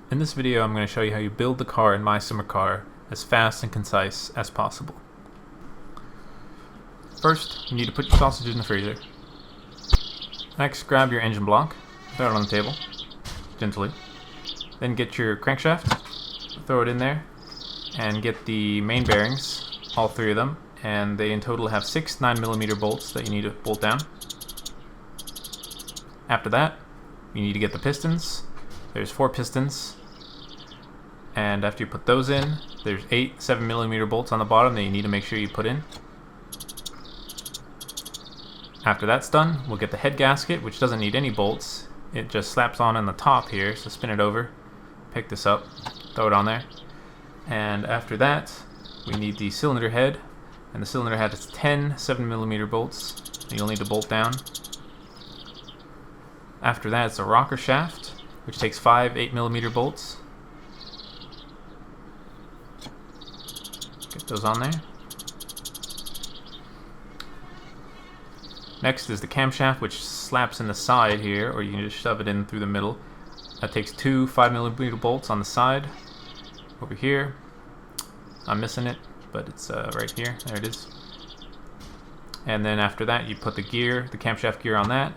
In this video, I'm going to show you how you build the car in My Summer Car as fast and concise as possible. First, you need to put your sausage in the freezer. Next, grab your engine block, throw it on the table, gently. Then get your crankshaft, throw it in there, and get the main bearings, all three of them, and they in total have 6 9mm bolts that you need to bolt down. After that, you need to get the pistons. There's 4 pistons, and after you put those in, there's 8 7mm bolts on the bottom that you need to make sure you put in. After that's done, we'll get the head gasket, which doesn't need any bolts. It just slaps on the top here, so spin it over, pick this up, throw it on there. And after that, we need the cylinder head, and the cylinder head is 10 7mm bolts that you'll need to bolt down. After that, it's a rocker shaft, which takes 5 8mm bolts. Get those on there. Next is the camshaft, which slaps in the side here, or you can just shove it in through the middle. That takes 2 5mm bolts on the side. Over here. I'm missing it, but it's right here. There it is. And then after that, you put the gear, the camshaft gear on that,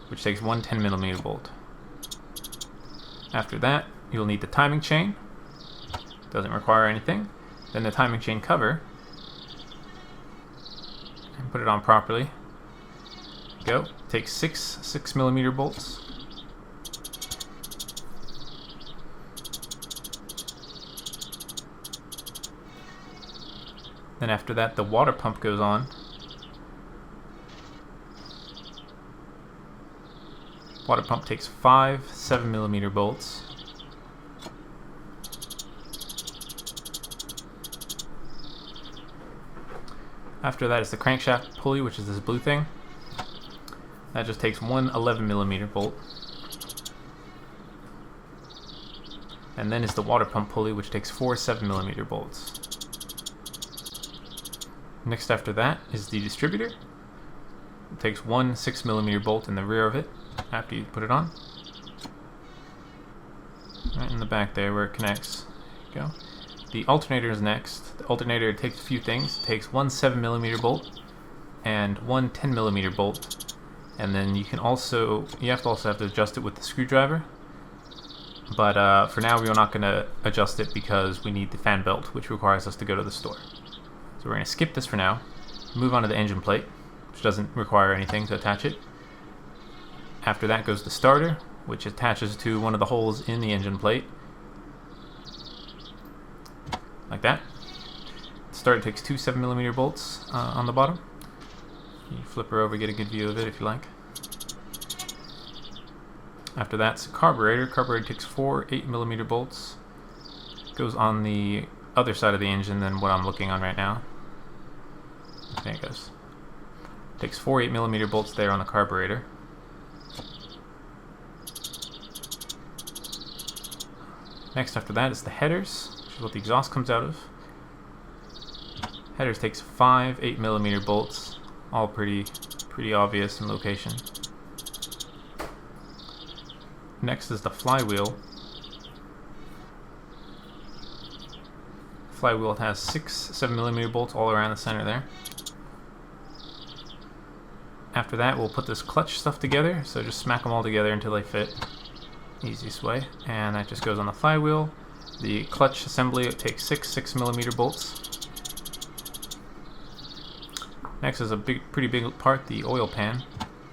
which takes 1 10mm bolt. After that, you'll need the timing chain. Doesn't require anything. Then the timing chain cover. And put it on properly. Go. Takes 6 6mm bolts. Then after that, the water pump goes on. Water pump takes 5 7mm bolts. After that is the crankshaft pulley, which is this blue thing. That just takes 1 11mm bolt. And then is the water pump pulley, which takes 4 7mm bolts. Next after that is the distributor. It takes 1 6mm bolt in the rear of it after you put it on. Right in the back there where it connects. There you go. The alternator is next. The alternator takes a few things. It takes 1 7mm bolt and 1 10mm bolt. And then you have to also have to adjust it with the screwdriver. But for now, we're not going to adjust it because we need the fan belt, which requires us to go to the store. So we're going to skip this for now, move on to the engine plate, which doesn't require anything to attach it. After that goes the starter, which attaches to one of the holes in the engine plate. Like that. The starter takes 2 7mm bolts on the bottom. You flip her over, get a good view of it if you like. After that's a carburetor. Carburetor takes 4 8mm bolts. Goes on the other side of the engine than what I'm looking on right now. There it goes. Takes 4 8mm bolts there on the carburetor. Next after that is the headers, which is what the exhaust comes out of. Headers takes 5 8mm bolts, all pretty obvious in location. Next is the flywheel. Flywheel has 6 7mm bolts all around the center there. After that, we'll put this clutch stuff together, so just smack them all together until they fit. Easiest way. And that just goes on the flywheel. The clutch assembly, it takes 6 6mm bolts. Next is a pretty big part, the oil pan.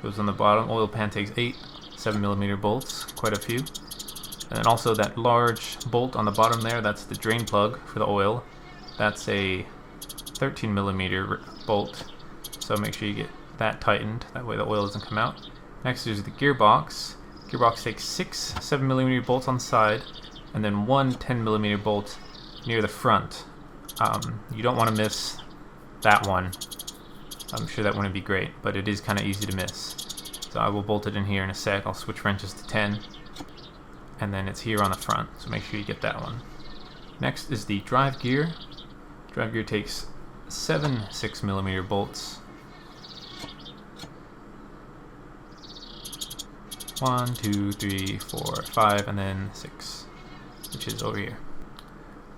Goes on the bottom. Oil pan takes 8 7mm bolts, quite a few. And then also that large bolt on the bottom there, that's the drain plug for the oil. That's a 13mm bolt, so make sure you get that tightened, that way the oil doesn't come out. Next is the gearbox. Gearbox takes 6 7mm bolts on the side, and then 1 10mm bolt near the front. You don't want to miss that one. I'm sure that wouldn't be great, but it is kind of easy to miss. So I will bolt it in here in a sec. I'll switch wrenches to 10. And then it's here on the front, so make sure you get that one. Next is the drive gear. Drive gear takes 7 6mm bolts. 1, 2, 3, 4, 5, and then 6. which is over here.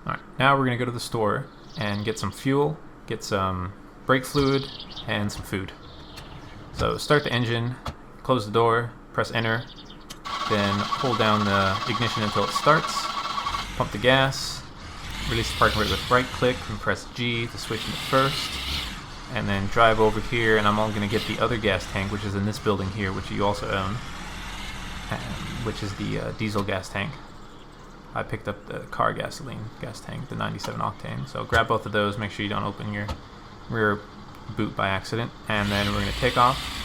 Alright, now we're going to go to the store and get some fuel, get some brake fluid, and some food. So start the engine, close the door, press enter, then hold down the ignition until it starts, pump the gas, release the parking brake with right click, and press G to switch into first, and then drive over here, and I'm all going to get the other gas tank, which is in this building here, which you also own, which is the diesel gas tank. I picked up the car gasoline gas tank, the 97 octane. So grab both of those, make sure you don't open your rear boot by accident, and then we're going to take off.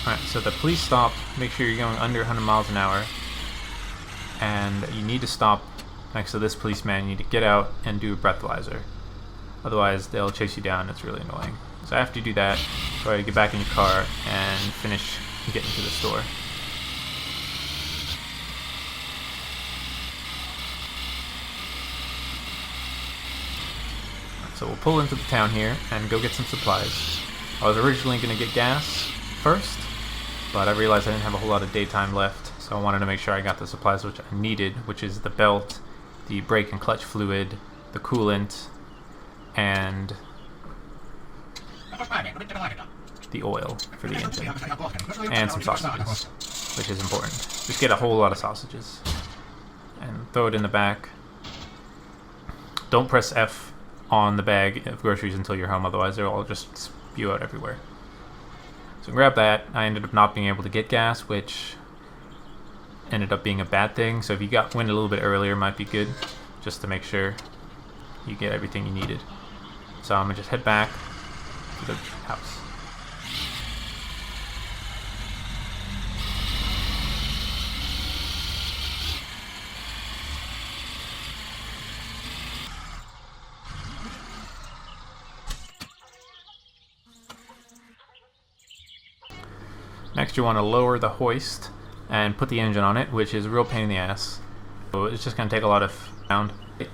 Alright, so the police stop, make sure you're going under 100 miles an hour, and you need to stop next to this policeman. You need to get out and do a breathalyzer. Otherwise, they'll chase you down. It's really annoying. So after you do that, try to get back in your car and finish getting to the store. So we'll pull into the town here and go get some supplies. I was originally going to get gas first, but I realized I didn't have a whole lot of daytime left, so I wanted to make sure I got the supplies which I needed, which is the belt, the brake and clutch fluid, the coolant, and the oil for the engine, and some sausages, which is important. Just get a whole lot of sausages and throw it in the back. Don't press F on the bag of groceries until you're home, otherwise they'll all just spew out everywhere. So grab that. I ended up not being able to get gas, which ended up being a bad thing. So if you got wind a little bit earlier, it might be good, just to make sure you get everything you needed. So I'm gonna just head back to the house. Next, you want to lower the hoist and put the engine on it, which is a real pain in the ass. So it's just going to take a lot of sound. It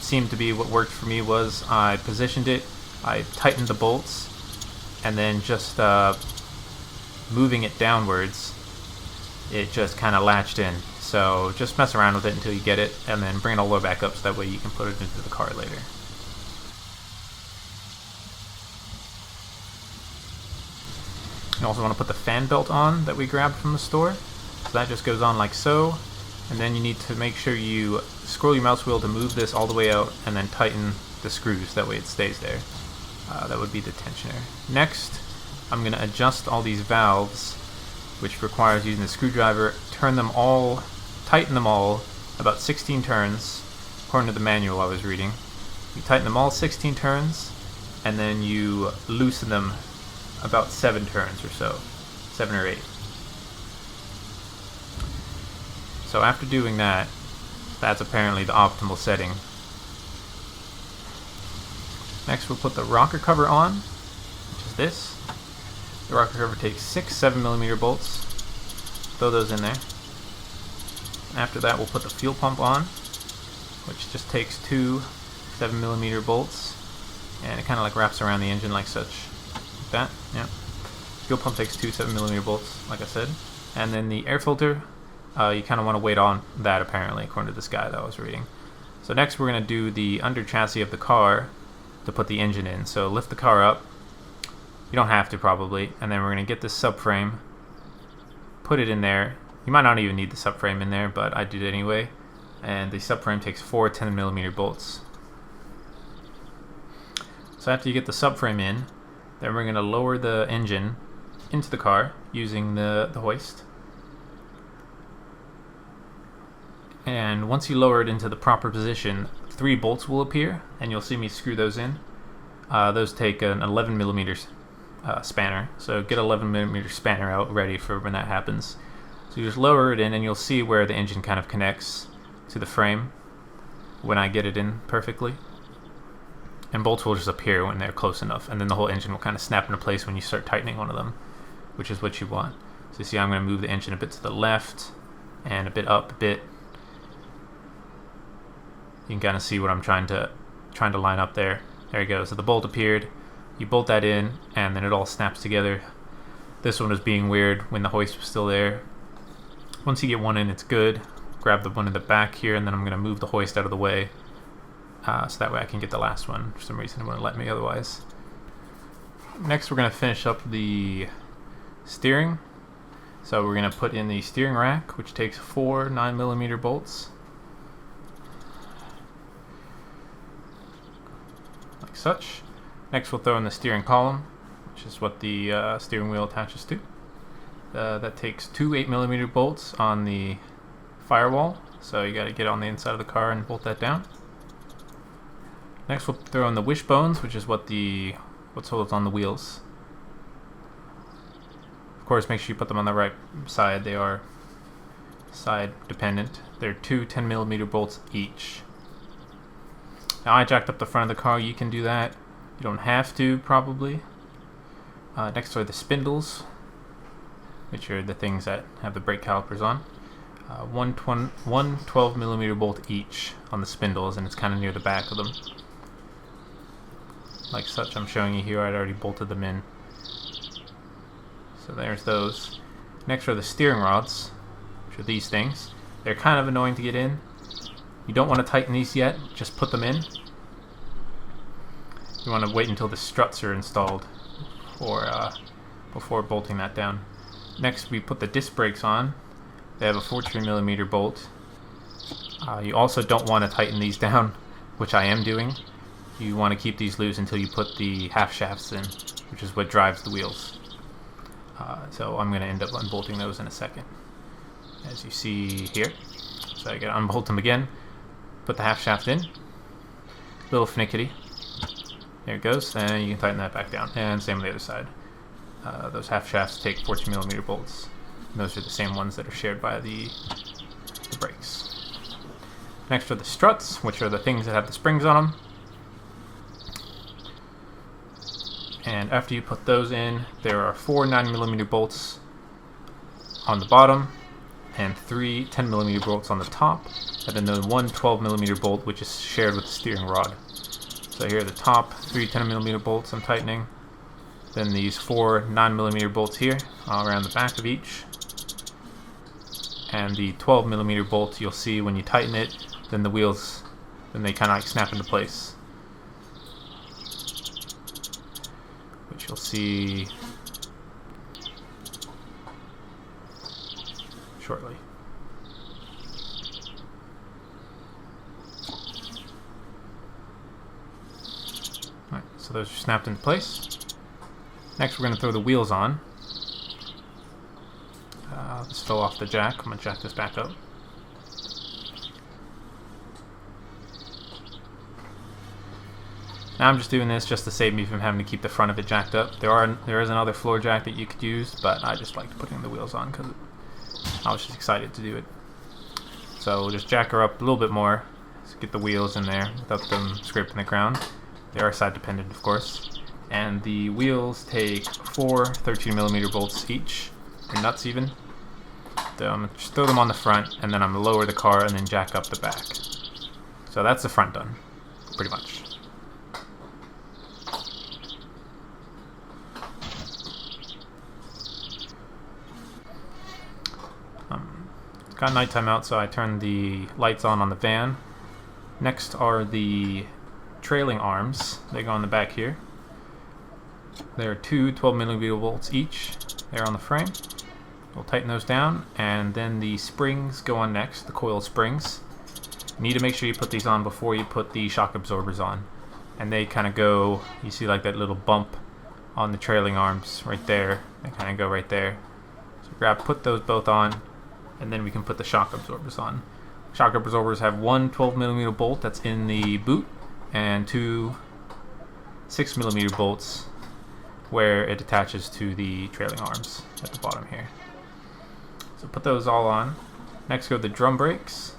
seemed to be what worked for me was I positioned it, I tightened the bolts, and then just moving it downwards, it just kind of latched in. So just mess around with it until you get it, and then bring it all the way back up so that way you can put it into the car later. You also want to put the fan belt on that we grabbed from the store. So that just goes on like so. And then you need to make sure you scroll your mouse wheel to move this all the way out and then tighten the screws. That way it stays there. That would be the tensioner. Next, I'm going to adjust all these valves, which requires using the screwdriver. Turn them all, tighten them all about 16 turns, according to the manual I was reading. You tighten them all 16 turns, and then you loosen them about 7 turns or so, 7 or 8. So after doing that, that's apparently the optimal setting. Next we'll put the rocker cover on, which is this. The rocker cover takes 6 7mm bolts. Throw those in there. After that we'll put the fuel pump on, which just takes 2 7mm bolts, and it kind of like wraps around the engine like such. That, yeah. Fuel pump takes 2 7mm bolts, like I said. And then the air filter, you kind of want to wait on that apparently, according to this guy that I was reading. So next we're going to do the under chassis of the car to put the engine in. So lift the car up. You don't have to probably. And then we're going to get this subframe, put it in there. You might not even need the subframe in there, but I did anyway. And the subframe takes 4 10mm bolts. So after you get the subframe in, then we're going to lower the engine into the car using the hoist. And once you lower it into the proper position, 3 bolts will appear, and you'll see me screw those in. Those take an 11 millimeters spanner, so get 11 millimeter spanner out ready for when that happens. So you just lower it in, and you'll see where the engine kind of connects to the frame when I get it in perfectly. And bolts will just appear when they're close enough, and then the whole engine will kind of snap into place when you start tightening one of them, which is what you want. So you see I'm going to move the engine a bit to the left and a bit up a bit. You can kind of see what I'm trying to line up there. There you go. So the bolt appeared. You bolt that in, and then it all snaps together. This one was being weird when the hoist was still there. Once you get one in, it's good. Grab the one in the back here, and then I'm going to move the hoist out of the way, so that way I can get the last one. For some reason it wouldn't let me otherwise. Next we're going to finish up the steering. So we're going to put in the steering rack, which takes 4 9mm bolts. Like such. Next we'll throw in the steering column, which is what the steering wheel attaches to. That takes 2 8mm bolts on the firewall, so you got to get on the inside of the car and bolt that down. Next we'll throw in the wishbones, which is what's holds on the wheels. Of course, make sure you put them on the right side. They are side dependent. They're 2 10mm bolts each. Now I jacked up the front of the car. You can do that. You don't have to, probably. Next are the spindles, which are the things that have the brake calipers on. One 12mm bolt each on the spindles, and it's kind of near the back of them. Like such, I'm showing you here. I'd already bolted them in. So there's those. Next are the steering rods, which are these things. They're kind of annoying to get in. You don't want to tighten these yet, just put them in. You want to wait until the struts are installed before bolting that down. Next we put the disc brakes on. They have a 14mm bolt. You also don't want to tighten these down, which I am doing. You want to keep these loose until you put the half shafts in, which is what drives the wheels. So I'm going to end up unbolting those in a second, as you see here. So I got to unbolt them again, put the half shaft in, little finicky. There it goes, and you can tighten that back down. And same on the other side. Those half shafts take 14mm bolts. And those are the same ones that are shared by the brakes. Next are the struts, which are the things that have the springs on them. And after you put those in, there are 4 9mm bolts on the bottom and 3 10mm bolts on the top, and then the 1 12mm bolt, which is shared with the steering rod. So here are the top 3 10mm bolts I'm tightening, then these 4 9mm bolts here all around the back of each, and the 12mm bolt you'll see when you tighten it, then the wheels, then they kind of like snap into place, which you'll see shortly. Alright, so those are snapped into place. Next we're going to throw the wheels on. This fell off the jack. I'm going to jack this back up. Now I'm just doing this just to save me from having to keep the front of it jacked up. There is another floor jack that you could use, but I just liked putting the wheels on because I was just excited to do it. So we'll just jack her up a little bit more to get the wheels in there without them scraping the ground. They are side dependent, of course. And the wheels take 4 13mm bolts each, or nuts even. So I'm going to just throw them on the front, and then I'm going to lower the car and then jack up the back. So that's the front done, pretty much. It's got nighttime out, so I turned the lights on the van. Next are the trailing arms. They go on the back here. There are 2 12mm bolts each. They're on the frame. We'll tighten those down, and then the springs go on next, the coil springs. You need to make sure you put these on before you put the shock absorbers on. And they kind of go, you see like that little bump on the trailing arms right there. They kind of go right there. So put those both on, and then we can put the shock absorbers on. Shock absorbers have one 12mm bolt that's in the boot, and two 6mm bolts where it attaches to the trailing arms at the bottom here. So put those all on. Next go the drum brakes.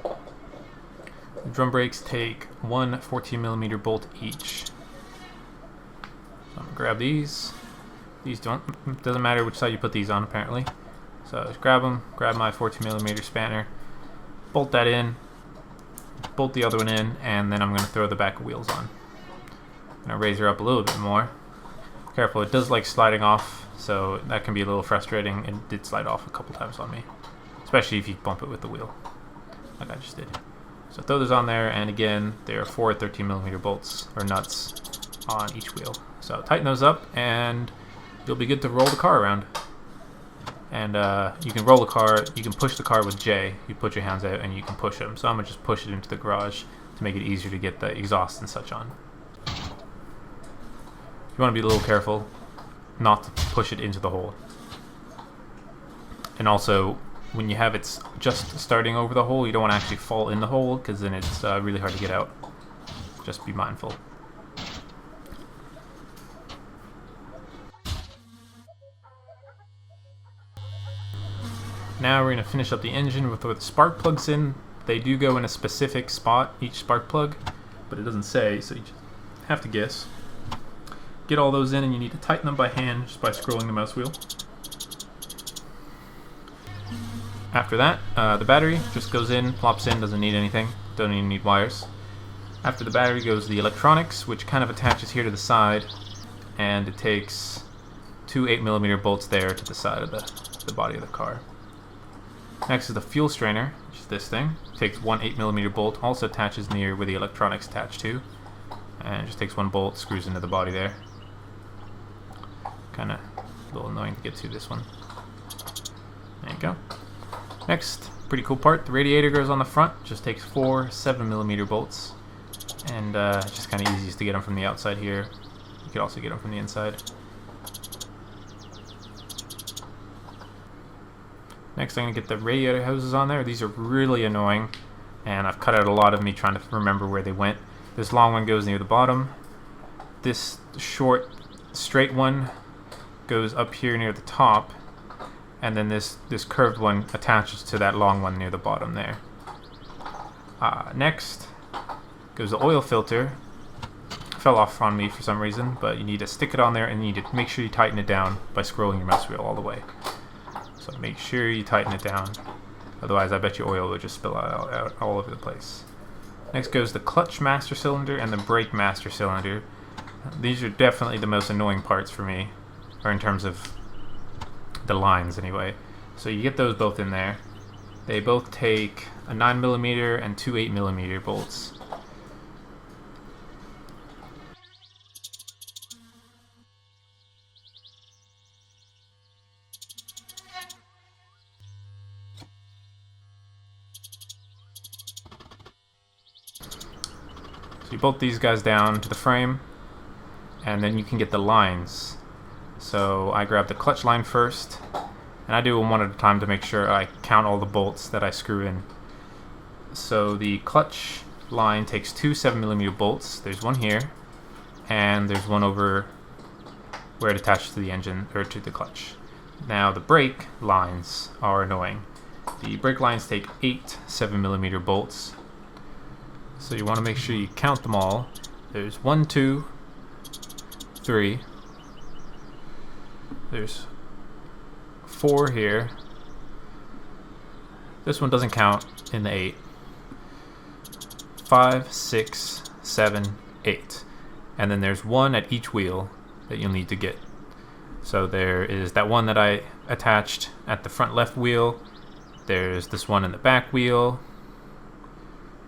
The drum brakes take one 14mm bolt each. So I'm gonna grab these. These doesn't matter which side you put these on apparently. So just grab them, grab my 14mm spanner, bolt that in, bolt the other one in, and then I'm going to throw the back wheels on. I'm going to raise her up a little bit more. Careful, it does like sliding off, so that can be a little frustrating. It did slide off a couple times on me, especially if you bump it with the wheel, like I just did. So throw those on there, and again, there are four 13mm bolts, or nuts, on each wheel. So tighten those up, and you'll be good to roll the car around. And you can roll the car, you can push the car with J. You put your hands out and you can push them. So I'm going to just push it into the garage to make it easier to get the exhaust and such on. You want to be a little careful not to push it into the hole. And also, when you have it just starting over the hole, you don't want to actually fall in the hole, because then it's really hard to get out. Just be mindful. Now we're going to finish up the engine with the spark plugs in. They do go in a specific spot, each spark plug, but it doesn't say, so you just have to guess. Get all those in, and you need to tighten them by hand just by scrolling the mouse wheel. After that, the battery just goes in, plops in, doesn't need anything, don't even need wires. After the battery goes the electronics, which kind of attaches here to the side, and it takes two 8mm bolts there to the side of the body of the car. Next is the fuel strainer, which is this thing. It takes one 8mm bolt, also attaches near where the electronics attach to, and just takes one bolt, screws into the body there. Kind of a little annoying to get to this one. There you go. Next, pretty cool part, the radiator goes on the front, just takes four 7mm bolts, and it's just kind of easiest to get them from the outside here. You could also get them from the inside. Next, I'm going to get the radiator hoses on there. These are really annoying, and I've cut out a lot of me trying to remember where they went. This long one goes near the bottom. This short, straight one goes up here near the top, and then this curved one attaches to that long one near the bottom there. Next goes the oil filter. Fell off on me for some reason, but you need to stick it on there, and you need to make sure you tighten it down by scrolling your mouse wheel all the way. So make sure you tighten it down, otherwise I bet your oil will just spill out all over the place. Next goes the clutch master cylinder and the brake master cylinder. These are definitely the most annoying parts for me, or in terms of the lines anyway. So you get those both in there. They both take a 9mm and two 8mm bolts. So you bolt these guys down to the frame, and then you can get the lines. So I grab the clutch line first, and I do them one at a time to make sure I count all the bolts that I screw in. So the clutch line takes two 7mm bolts. There's one here, and there's one over where it attaches to the engine, or to the clutch. Now the brake lines are annoying. The brake lines take 8 7mm bolts. So you want to make sure you count them all. There's 1, 2, 3. There's 4 here. This one doesn't count in the 8. 5, 6, 7, 8. And then there's one at each wheel that you'll need to get. So there is that one that I attached at the front left wheel. There's this one in the back wheel.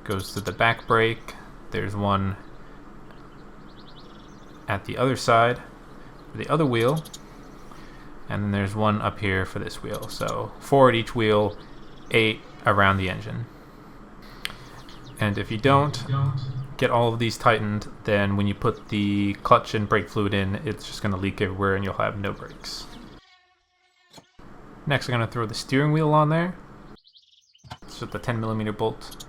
Goes to the back brake. There's one at the other side for the other wheel, and then there's one up here for this wheel. So 4 at each wheel, 8 around the engine. And if you don't get all of these tightened, then when you put the clutch and brake fluid in, it's just going to leak everywhere and you'll have no brakes. Next, I'm going to throw the steering wheel on there. It's just a 10mm bolt.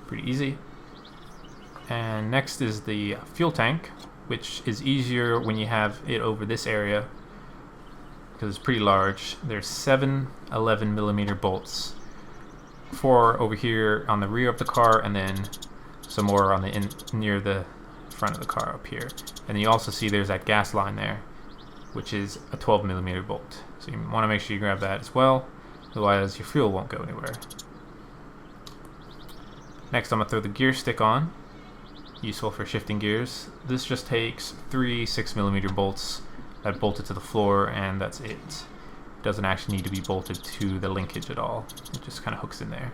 Pretty easy. And next is the fuel tank, which is easier when you have it over this area because it's pretty large. There's 7 11mm bolts. 4 over here on the rear of the car, and then some more on the near the front of the car up here. And then you also see there's that gas line there, which is a 12mm bolt. So you want to make sure you grab that as well, otherwise your fuel won't go anywhere. Next, I'm going to throw the gear stick on, useful for shifting gears. This just takes 3 6mm bolts that bolt it to the floor, and that's it. It doesn't actually need to be bolted to the linkage at all. It just kind of hooks in there.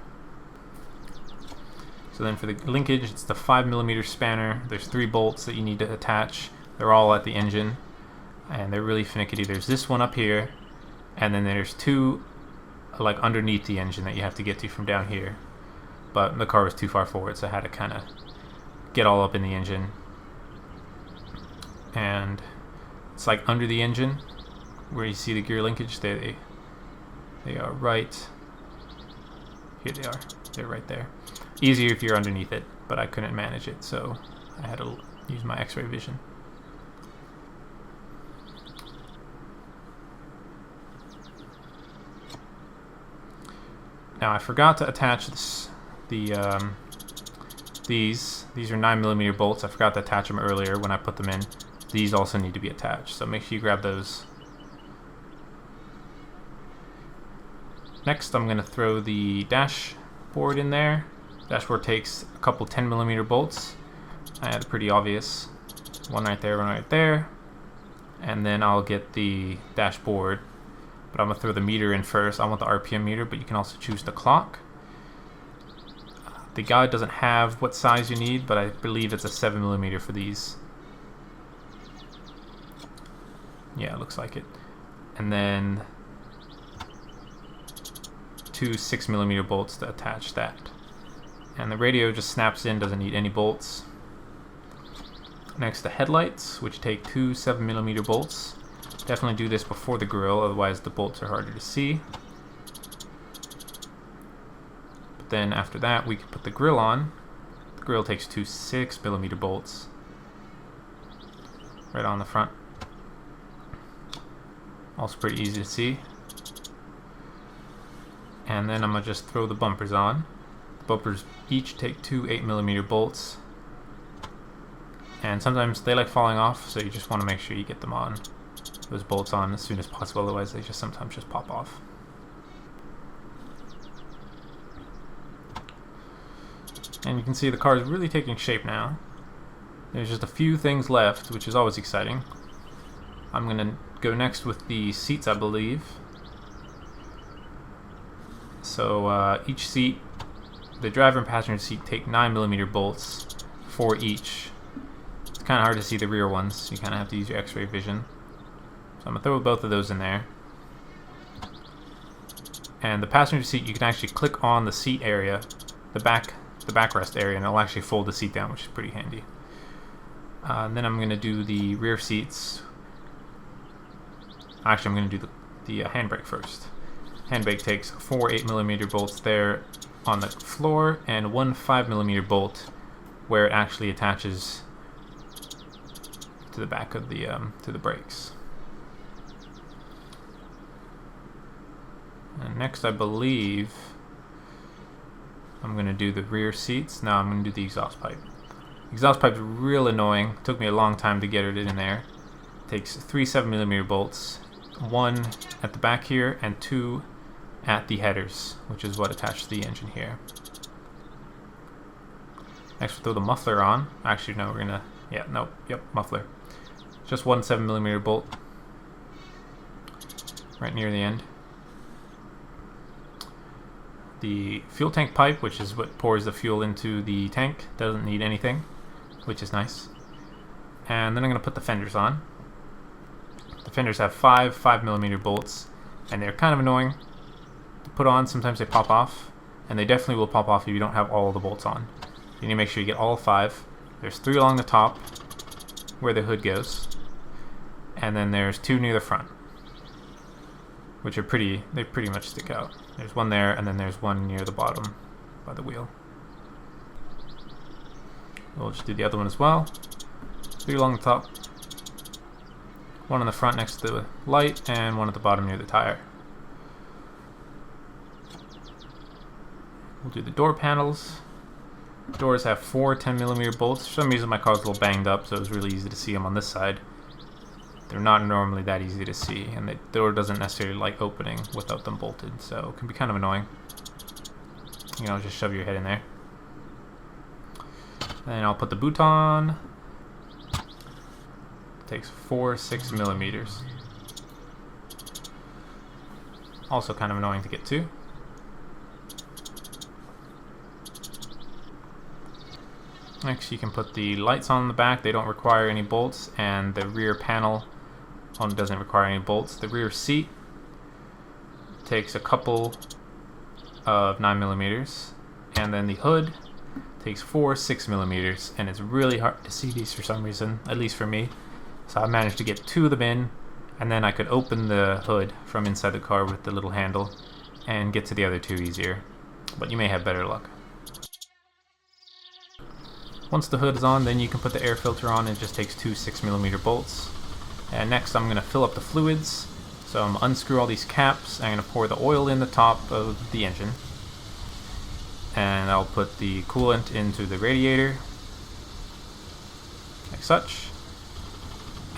So then for the linkage, it's the 5mm spanner. There's 3 bolts that you need to attach. They're all at the engine, and they're really finicky. There's this one up here, and then there's 2 like underneath the engine that you have to get to from down here. But the car was too far forward, so I had to kind of get all up in the engine. And it's like under the engine where you see the gear linkage. They are right here. They're right there. Easier if you're underneath it, but I couldn't manage it, so I had to use my x-ray vision. Now I forgot to attach these are 9mm bolts. I forgot to attach them earlier when I put them in. These also need to be attached, so make sure you grab those. Next, I'm going to throw the dashboard in there. Dashboard takes a couple 10mm bolts. I had a pretty obvious one right there, and then I'll get the dashboard. But I'm going to throw the meter in first. I want the RPM meter, but you can also choose the clock. The guide doesn't have what size you need, but I believe it's a 7mm for these. Yeah, it looks like it. And then 2 6mm bolts to attach that. And the radio just snaps in, doesn't need any bolts. Next, the headlights, which take 2 7mm bolts. Definitely do this before the grille, otherwise the bolts are harder to see. But then after that, we can put the grille on. The grille takes 2 6mm bolts right on the front. Also pretty easy to see. And then I'm going to just throw the bumpers on. The bumpers each take 2 8mm bolts. And sometimes they like falling off, so you just want to make sure you get them on. Those bolts on as soon as possible, otherwise they just sometimes just pop off. And you can see the car is really taking shape now. There's just a few things left, which is always exciting. I'm going to go next with the seats, I believe. So each seat, the driver and passenger seat, take 9mm bolts for each. It's kind of hard to see the rear ones. You kind of have to use your x-ray vision. So I'm going to throw both of those in there. And the passenger seat, you can actually click on the seat area, the backrest area, and it'll actually fold the seat down, which is pretty handy. And then I'm going to do the rear seats. Actually, I'm going to do the handbrake first. Handbrake takes 4 8mm bolts there on the floor and 1 5mm bolt where it actually attaches to the back of the to the brakes. And next, I believe I'm going to do the rear seats. Now I'm going to do the exhaust pipe. Exhaust pipe is real annoying. It took me a long time to get it in there. It takes 3 7mm bolts, 1 at the back here and 2 at the headers, which is what attaches the engine here. Next, we'll throw the muffler on. Actually, no, we're gonna, muffler. Just 1 7mm bolt right near the end. The fuel tank pipe, which is what pours the fuel into the tank, doesn't need anything, which is nice. And then I'm going to put the fenders on. The fenders have 5 5mm bolts, and they're kind of annoying to put on. Sometimes they pop off, and they definitely will pop off if you don't have all the bolts on. You need to make sure you get all 5. There's 3 along the top where the hood goes, and then there's 2 near the front, which are they pretty much stick out. There's 1 there, and then there's 1 near the bottom by the wheel. We'll just do the other one as well. 3 along the top, 1 on the front next to the light, and 1 at the bottom near the tire. We'll do the door panels. Doors have 4 10mm bolts. For some reason my car's a little banged up, so it was really easy to see them on this side. They're not normally that easy to see, and the door doesn't necessarily like opening without them bolted, so it can be kind of annoying. You know, just shove your head in there. Then I'll put the boot on. It takes 4 6mm. Also kind of annoying to get to. Next, you can put the lights on the back. They don't require any bolts, and the rear panel doesn't require any bolts. The rear seat takes a couple of 9mm, and then the hood takes 4 6mm, and it's really hard to see these for some reason, at least for me. So I managed to get 2 of them in, and then I could open the hood from inside the car with the little handle and get to the other 2 easier, but you may have better luck. Once the hood is on, then you can put the air filter on. It just takes 2 6mm bolts. And next I'm going to fill up the fluids. So I'm going to unscrew all these caps. I'm going to pour the oil in the top of the engine. And I'll put the coolant into the radiator, like such.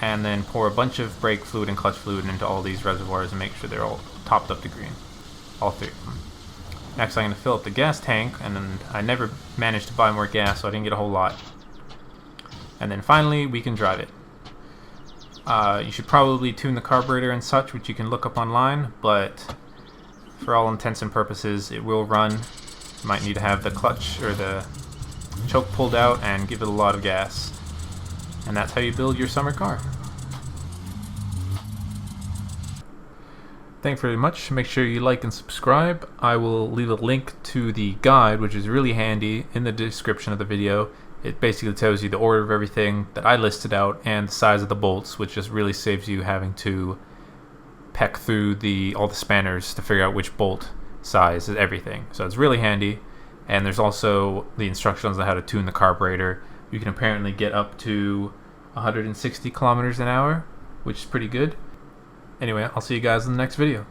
And then pour a bunch of brake fluid and clutch fluid into all these reservoirs and make sure they're all topped up to green. All 3 of them. Next I'm going to fill up the gas tank, and then I never managed to buy more gas, so I didn't get a whole lot. And then finally we can drive it. You should probably tune the carburetor and such, which you can look up online, but for all intents and purposes it will run. You might need to have the clutch or the choke pulled out and give it a lot of gas. And that's how you build your summer car. Thanks very much. Make sure you like and subscribe. I will leave a link to the guide, which is really handy, in the description of the video. It basically tells you the order of everything that I listed out and the size of the bolts, which just really saves you having to peck through all the spanners to figure out which bolt size is everything. So it's really handy. And there's also the instructions on how to tune the carburetor. You can apparently get up to 160 kilometers an hour, which is pretty good. Anyway, I'll see you guys in the next video.